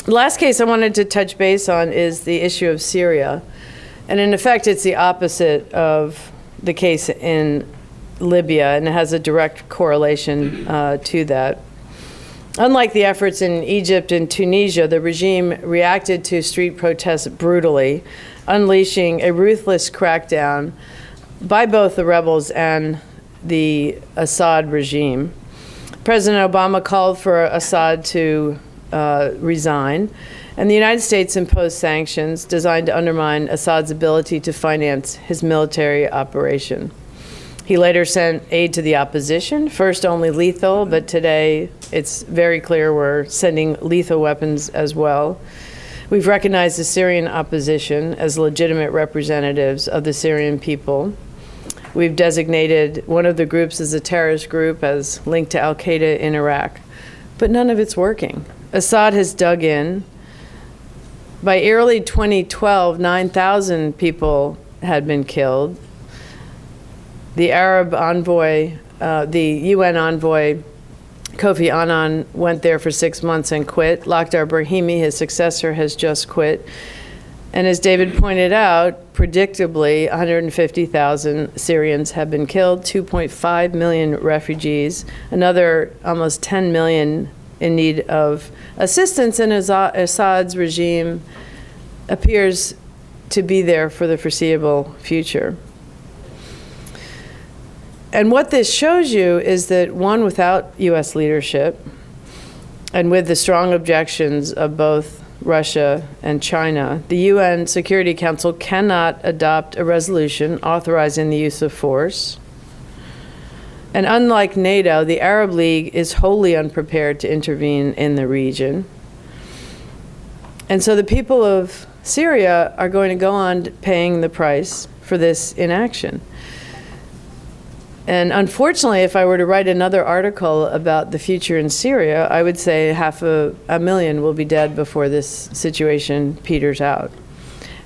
The last case I wanted to touch base on is the issue of Syria. And in effect, it's the opposite of the case in Libya, and it has a direct correlation to that. Unlike the efforts in Egypt and Tunisia, the regime reacted to street protests brutally, unleashing a ruthless crackdown by both the rebels and the Assad regime. President Obama called for Assad to resign, and the United States imposed sanctions designed to undermine Assad's ability to finance his military operation. He later sent aid to the opposition, first only lethal, but today it's very clear we're sending lethal weapons as well. We've recognized the Syrian opposition as legitimate representatives of the Syrian people. We've designated one of the groups as a terrorist group as linked to al-Qaeda in Iraq, but none of it's working. Assad has dug in. By early 2012, 9,000 people had been killed. The Arab envoy, the UN envoy, Kofi Annan, went there for 6 months and quit. Lakhdar Brahimi, his successor, has just quit. And as David pointed out, predictably, 150,000 Syrians have been killed, 2.5 million refugees, another almost 10 million in need of assistance, and Assad's regime appears to be there for the foreseeable future. And what this shows you is that, one, without U.S. leadership, and with the strong objections of both Russia and China, the UN Security Council cannot adopt a resolution authorizing the use of force. And unlike NATO, the Arab League is wholly unprepared to intervene in the region. And so the people of Syria are going to go on paying the price for this inaction. And unfortunately, if I were to write another article about the future in Syria, I would say 500,000 will be dead before this situation peters out.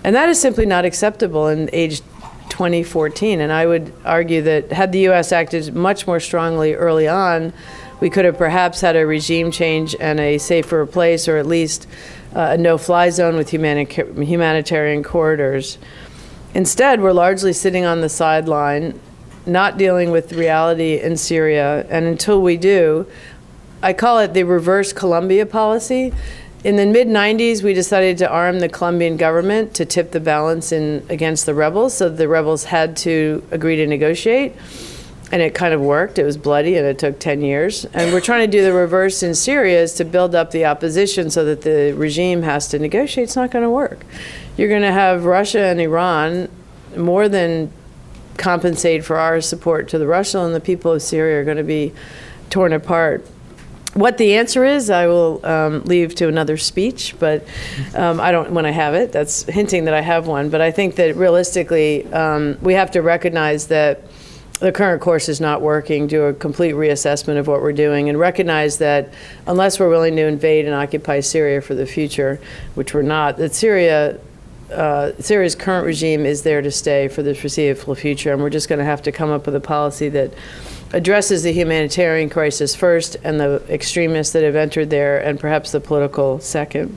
And that is simply not acceptable in age 2014. And I would argue that had the U.S. acted much more strongly early on, we could have perhaps had a regime change and a safer place, or at least a no-fly zone with humanitarian corridors. Instead, we're largely sitting on the sideline, not dealing with reality in Syria. And until we do, I call it the reverse Colombia policy. In the mid-90s, we decided to arm the Colombian government to tip the balance against the rebels, so the rebels had to agree to negotiate. And it kind of worked. It was bloody, and it took 10 years. And we're trying to do the reverse in Syria, is to build up the opposition so that the regime has to negotiate. It's not going to work. You're going to have Russia and Iran more than compensate for our support to the Russia, and the people of Syria are going to be torn apart. What the answer is, I will leave to another speech, but I don't, when I have it, that's hinting that I have one. But I think that realistically, we have to recognize that the current course is not working, do a complete reassessment of what we're doing, and recognize that unless we're willing to invade and occupy Syria for the future, which we're not, that Syria's current regime is there to stay for the foreseeable future, and we're just going to have to come up with a policy that addresses the humanitarian crisis first and the extremists that have entered there, and perhaps the political second.